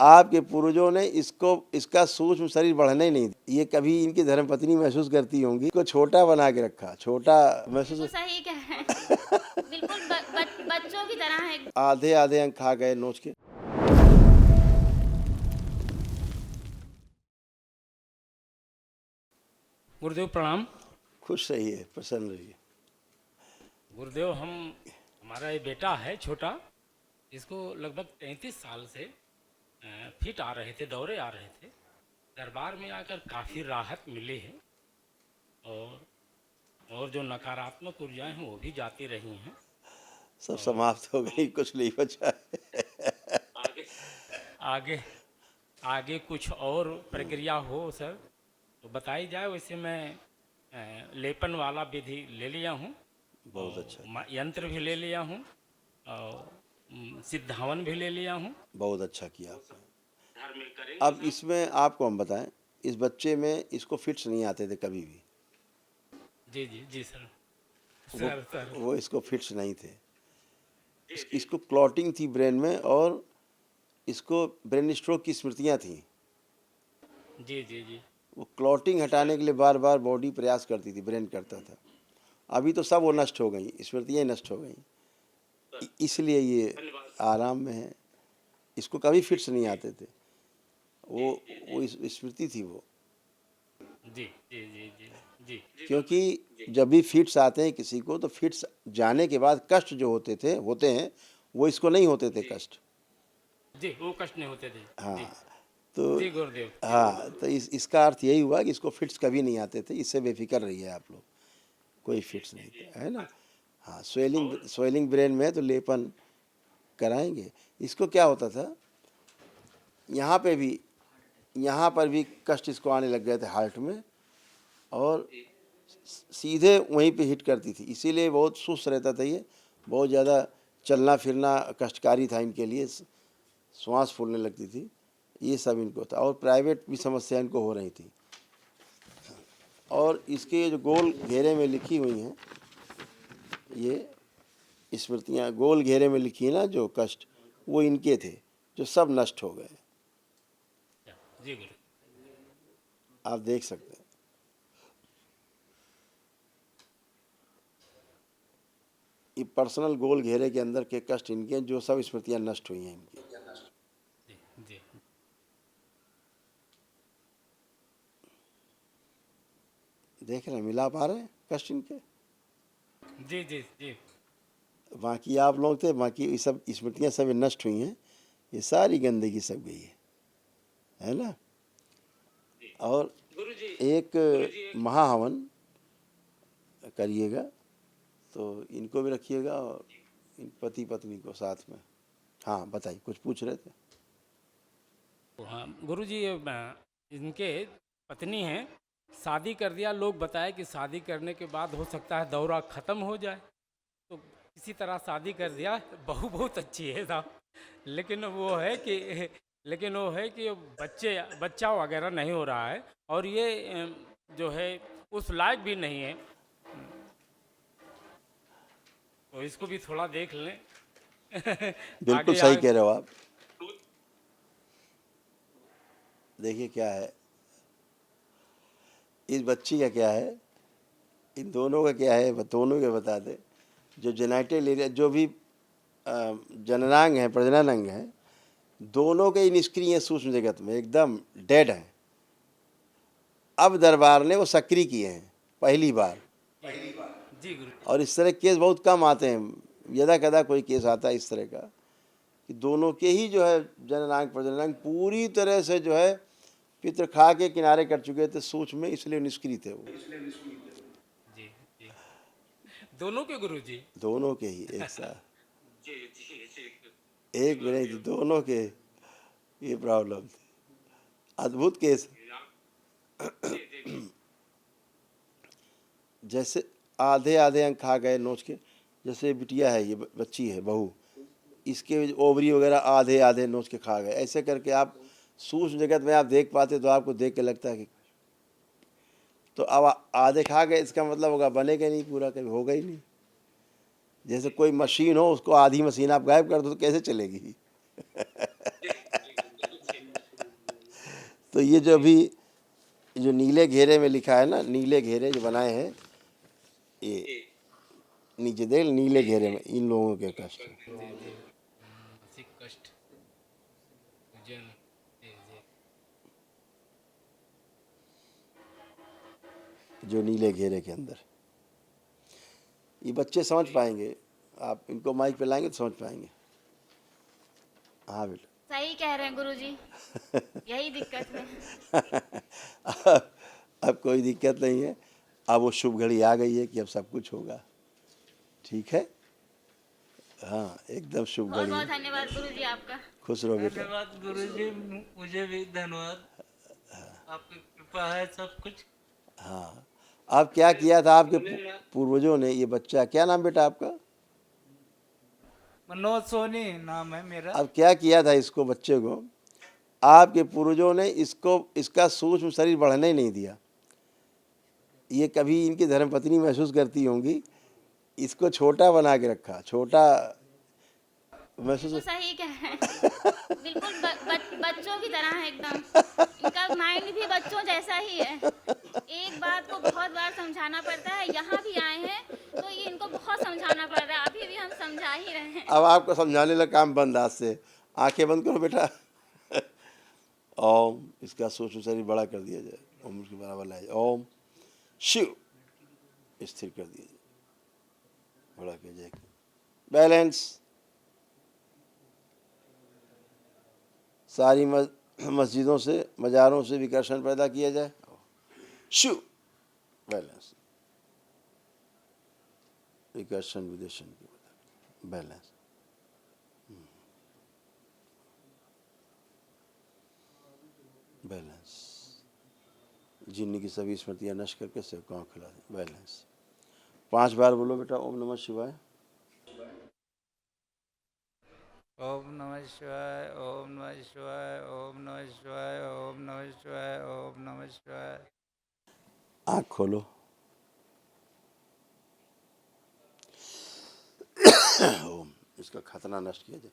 आपके पूर्वजों ने इसका सूक्ष्म शरीर बढ़ने ही नहीं दिया। ये कभी इनकी धर्मपत्नी महसूस करती होंगी, इसको छोटा बना के रखा, छोटा बिल्कुल महसूस। सही कह रहे हैं। बिल्कुल बच्चों की तरह है। आधे आधे अंक खा गए नोच के। गुरुदेव प्रणाम। खुश रहिए, प्रसन्न रहिए। गुरुदेव हमारा ये बेटा है छोटा, इसको लगभग 33 साल से फिट आ रहे थे, दौरे आ रहे थे। दरबार में आकर काफ़ी राहत मिली है और जो नकारात्मक ऊर्जाएं हैं वो भी जाती रही हैं। सब समाप्त हो गई, कुछ नहीं बचा है। आगे आगे आगे कुछ और प्रक्रिया हो सर तो बताई जाए। वैसे मैं लेपन वाला विधि ले लिया हूँ, बहुत अच्छा, यंत्र भी ले लिया हूँ और सिद्धावन भी ले लिया हूँ। बहुत अच्छा किया आपने। घर में करेंगे। अब इसमें आपको हम बताएं, इस बच्चे में इसको फिट्स नहीं आते थे कभी भी। जी जी जी सर। वो इसको फिट्स नहीं थे। इसको क्लॉटिंग थी ब्रेन में, और इसको ब्रेन स्ट्रोक की स्मृतियाँ थीं। जी जी जी। वो क्लॉटिंग हटाने के लिए बार बार बॉडी प्रयास करती थी, ब्रेन करता था। अभी तो सब वो नष्ट हो गई, स्मृतियाँ नष्ट हो गई, इसलिए ये आराम में है। इसको कभी फिट्स नहीं आते थे, वो स्मृति थी वो। जी जी जी जी जी। क्योंकि जब भी फिट्स आते हैं किसी को, तो फिट्स जाने के बाद कष्ट जो होते हैं वो इसको नहीं होते थे कष्ट। जी वो कष्ट नहीं होते थे। हाँ, जी तो जी गुरुदेव। हाँ, तो इसका अर्थ यही हुआ कि इसको फिट्स कभी नहीं आते थे। इससे बेफिक्र रहिए आप लोग, कोई फिट्स नहीं थे, है ना। हाँ, स्वेलिंग ब्रेन में है तो लेपन कराएंगे। इसको क्या होता था, यहाँ पर भी कष्ट इसको आने लग गए थे हार्ट में, और सीधे वहीं पे हिट करती थी, इसीलिए बहुत सुस्त रहता था ये। बहुत ज़्यादा चलना फिरना कष्टकारी था इनके लिए, श्वास फूलने लगती थी, ये सब इनको था। और प्राइवेट भी समस्या इनको हो रही थी। और इसके जो गोल घेरे में लिखी हुई हैं, ये स्मृतियाँ गोल घेरे में लिखी है ना, जो कष्ट, वो इनके थे, जो सब नष्ट हो गए। जी गुरु। आप देख सकते हैं, ये पर्सनल गोल घेरे के अंदर के कष्ट इनके हैं, जो सब स्मृतियाँ नष्ट हुई हैं इनकी। जी जी देख रहे हैं, मिला पा रहे हैं कष्ट इनके। जी जी जी। बाकी आप लोग थे, बाकी ये सब स्मृतियाँ सब नष्ट हुई हैं, ये सारी गंदगी सब गई है ना। और एक महाहवन करिएगा, तो इनको भी रखिएगा और इन पति पत्नी को साथ में। हाँ बताइए, कुछ पूछ रहे थे। हाँ गुरु जी, इनके पत्नी हैं, शादी कर दिया। लोग बताए कि शादी करने के बाद हो सकता है दौरा ख़त्म हो जाए, तो किसी तरह शादी कर दिया। बहू बहुत अच्छी है साहब, लेकिन वो है कि बच्चा वगैरह नहीं हो रहा है, और ये जो है उस लायक भी नहीं है। तो इसको भी थोड़ा देख लें। बिल्कुल आगे सही कह रहे हो आप। देखिए क्या है, इस बच्ची का क्या है, इन दोनों का क्या है, दोनों के बता दे। जो जेनेटिक एरिया, जो भी जननांग है, प्रजननांग है, दोनों के निष्क्रिय हैं सूक्ष्म जगत में, एकदम डेड हैं। अब दरबार ने वो सक्रिय किए हैं पहली बार। जी गुरु। और इस तरह केस बहुत कम आते हैं, यदा कदा कोई केस आता है इस तरह का, कि दोनों के ही जो है जननांग प्रजननांग पूरी तरह से जो है पितृ खा के किनारे कर चुके थे सूक्ष्म में, इसलिए निष्क्रिय थे वो। जी जी दोनों के गुरु जी। दोनों के ही एक साथ, जी जी जी। एक भी नहीं थी, दोनों के ये प्रॉब्लम थी। अद्भुत केस। जैसे आधे आधे अंक खा गए नोच के, जैसे बिटिया है, ये बच्ची है, बहू, इसके ओवरी वगैरह आधे आधे नोच के खा गए। ऐसे करके आप सूक्ष्म जगत में आप देख पाते, तो आपको देख के लगता है कि, तो अब आधे खा गए, इसका मतलब होगा बनेगा नहीं पूरा, कभी होगा ही नहीं। जैसे कोई मशीन हो, उसको आधी मशीन आप गायब कर दो तो कैसे चलेगी। तो ये जो अभी जो नीले घेरे में लिखा है ना, नीले घेरे जो बनाए हैं, ये नीचे देख, नीले घेरे में इन लोगों के कष्ट हैं। जी जी मानसिक कष्ट जन जी जी जो नीले घेरे के अंदर, ये बच्चे समझ पाएंगे, आप इनको माइक पे लाएंगे तो समझ पाएंगे। हाँ बेटा। सही कह रहे हैं गुरुजी, यही दिक्कत है। अब कोई दिक्कत नहीं है, अब वो शुभ घड़ी आ गई है कि अब सब कुछ होगा। ठीक है, हाँ एकदम शुभ बहुत घड़ी बहुत है। धन्यवाद गुरुजी आपका। खुश रहो बेटा। धन्यवाद गुरुजी, मुझे भी धन्यवाद। आपकी कृपा है सब कुछ। हाँ, अब क्या किया था आपके पूर्वजों ने, ये बच्चा, क्या नाम बेटा आपका? मनोज सोनी नाम है मेरा। अब क्या किया था इसको, बच्चे को आपके पूर्वजों ने इसको, इसका सूक्ष्म शरीर बढ़ने ही नहीं दिया। ये कभी इनकी धर्मपत्नी महसूस करती होंगी, इसको छोटा बना के रखा, छोटा महसूस। बिल्कुल सही कह रहे हैं, बिल्कुल बच्चों की तरह है एकदम। इनका माइंड भी बच्चों जैसा ही है। एक बात को बहुत बार समझाना पड़ता है, यहाँ भी आए हैं तो ये इनको बहुत समझाना पड़ रहा है, अभी भी हम समझा ही रहे हैं। अब आपको समझाने लगा, काम बंद आज से, आंखें बंद करो बेटा। ओम, इसका सूक्ष्म शरीर बड़ा कर दिया जाए, ओम के बराबर लाए जाए। ओम शिव, स्थिर कर दिया जाए, बड़ा किया जाए। बैलेंस, सारी मस्जिदों से, मज़ारों से विकर्षण पैदा किया जाए। शिव, बैलेंस, विकर्षण विदेशन की बैलेंस। बैलेंस, जिन्नी की सभी स्मृतियाँ नष्ट करके सब गाँव खिला दें। बैलेंस, 5 बार बोलो बेटा ओम नमः शिवाय। ओम नमः शिवाय, ओम नमः शिवाय, ओम नमः शिवाय, ओम नमः शिवाय, ओम नमः शिवाय। आँख खोलो। ओम, इसका खतना नष्ट किया जाए,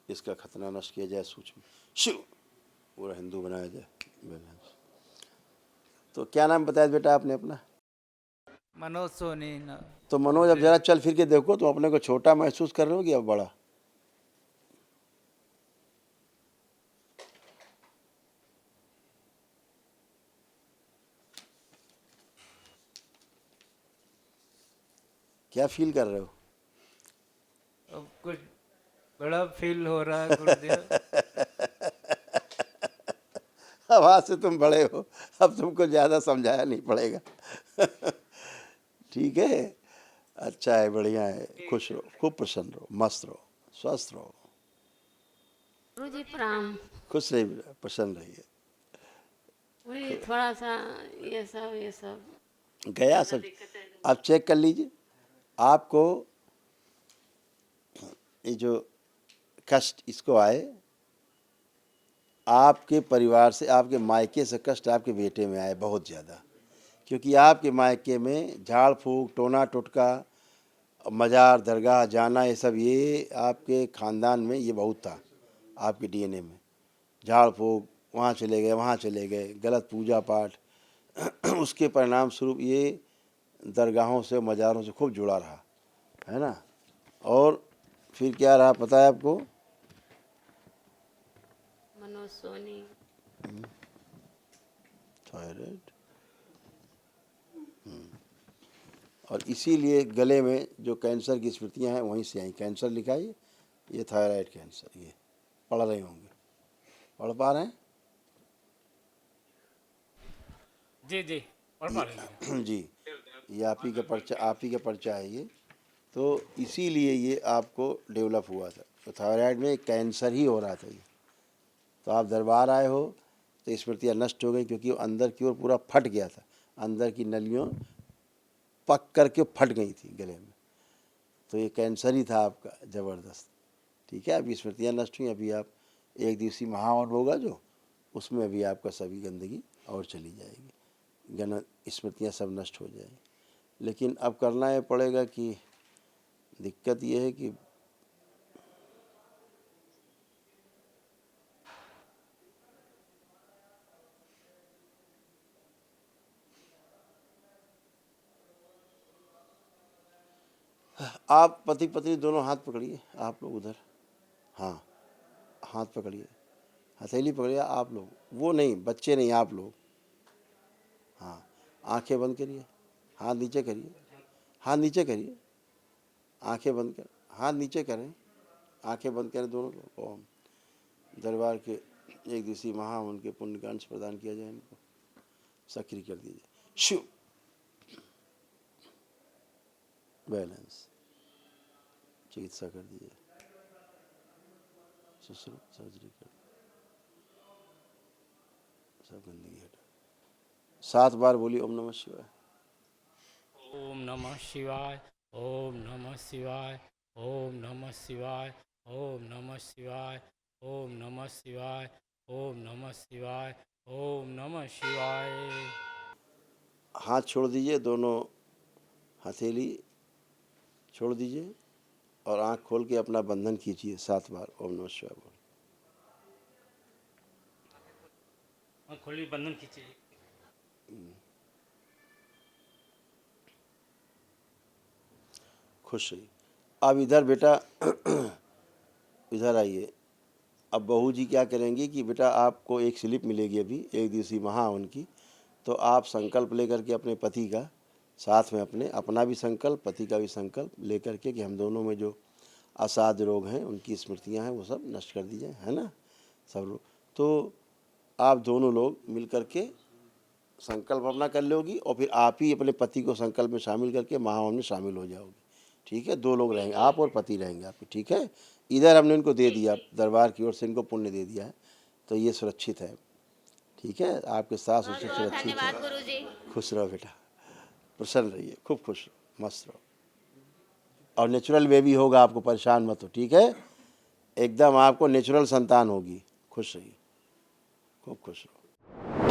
इसका खतना नष्ट किया जाए सूक्ष्म। शिव, पूरा हिंदू बनाया जाए। बैलेंस। तो क्या नाम बताया बेटा आपने अपना? मनोज सोनी तो मनोज, अब जरा चल फिर के देखो, तो अपने को छोटा महसूस कर रहे हो कि अब बड़ा? क्या फील कर रहे हो? अब कुछ बड़ा फील हो रहा है गुरुदेव। अब आज से तुम बड़े हो, अब तुमको ज़्यादा समझाया नहीं पड़ेगा। ठीक है, अच्छा है, बढ़िया है, खुश रहो, खूब प्रसन्न रहो, मस्त रहो, स्वस्थ रहो। गुरुजी प्रणाम। खुश रहिए बेटा, प्रसन्न रहिए। वही थोड़ा सा ये सब गया सब। आप चेक कर लीजिए, आपको ये जो कष्ट इसको आए, आपके परिवार से, आपके मायके से कष्ट आपके बेटे में आए बहुत ज़्यादा, क्योंकि आपके मायके में झाड़ फूक, टोना टोटका, मज़ार दरगाह जाना, ये सब, ये आपके ख़ानदान में ये बहुत था, आपके डीएनए में। झाड़ फूक, वहाँ चले गए, वहाँ चले गए, गलत पूजा पाठ, उसके परिणाम स्वरूप ये दरगाहों से, मज़ारों से खूब जुड़ा रहा है ना। और फिर क्या रहा पता है आपको? मनोज सोनी। थायराइड। और इसीलिए गले में जो कैंसर की स्मृतियाँ हैं वहीं से आई। कैंसर लिखा है, ये थायराइड कैंसर, ये पढ़ रहे होंगे, पढ़ पा रहे हैं? जी जी पढ़ पा रहे हैं। जी, ये आप ही का पर्चा, आप ही का पर्चा है ये। तो इसीलिए ये आपको डेवलप हुआ था, तो थायराइड में कैंसर ही हो रहा था ये। तो आप दरबार आए हो तो स्मृतियाँ नष्ट हो गई, क्योंकि वो अंदर की ओर पूरा फट गया था, अंदर की नलियों पक करके फट गई थी गले में। तो ये कैंसर ही था आपका ज़बरदस्त। ठीक है, अभी स्मृतियाँ नष्ट हुई, अभी आप एक दिवसीय महावन होगा जो, उसमें अभी आपका सभी गंदगी और चली जाएगी, स्मृतियाँ सब नष्ट हो जाएगी। लेकिन अब करना ये पड़ेगा कि दिक्कत ये है कि आप पति पत्नी दोनों हाथ पकड़िए, आप लोग उधर, हाँ हाथ पकड़िए, हथेली पकड़िए आप लोग, वो नहीं, बच्चे नहीं, आप लोग। हाँ, आंखें बंद करिए, हाथ नीचे करिए, हाथ नीचे करिए, आंखें बंद कर, हाथ नीचे करें, आंखें बंद करें दोनों लोग। ओम। दरबार के एक दिवसीय महाहवन के पुण्य का अंश प्रदान किया जाए, इनको सक्रिय कर दीजिए। शिव बैलेंस, चिकित्सा कर दीजिए, सुश्रुत सर्जरी कर, सब गंदगी हटा। 7 बार बोलिए ओम नमः शिवाय। ओम नमः शिवाय, ओम नमः शिवाय, ओम नमः शिवाय, ओम नमः शिवाय, ओम नमः शिवाय, ओम नमः शिवाय, ओम नमः शिवाय। हाथ छोड़ दीजिए, दोनों हथेली छोड़ दीजिए और आंख खोल के अपना बंधन खींचिए 7 बार ओम नमः शिवाय बोल। खोली, बंधन खींचिए। खुश रहिए। अब इधर बेटा इधर आइए। अब बहू जी क्या करेंगी कि बेटा आपको एक स्लिप मिलेगी अभी, एक दिवसीय महाहवन की, तो आप संकल्प लेकर के अपने पति का, साथ में अपना भी संकल्प, पति का भी संकल्प लेकर के कि हम दोनों में जो असाध्य रोग हैं, उनकी स्मृतियां हैं, वो सब नष्ट कर दी जाए, है ना, सब लोग। तो आप दोनों लोग मिल करके संकल्प अपना कर लोगी और फिर आप ही अपने पति को संकल्प में शामिल करके महाहवन में शामिल हो जाओगे, ठीक है। 2 लोग रहेंगे, आप और पति रहेंगे आपके, ठीक है। इधर हमने इनको दे दिया, दरबार की ओर से इनको पुण्य दे दिया है, तो ये सुरक्षित है, ठीक है। आपके साथ बहुत उससे बहुत सुरक्षित है। धन्यवाद गुरुजी। खुश रहो बेटा, प्रसन्न रहिए, खूब खुश रहो, मस्त रहो, और नेचुरल बेबी होगा, आपको परेशान मत हो, ठीक है। एकदम आपको नेचुरल संतान होगी, खुश रहिए, खूब खुश रहो।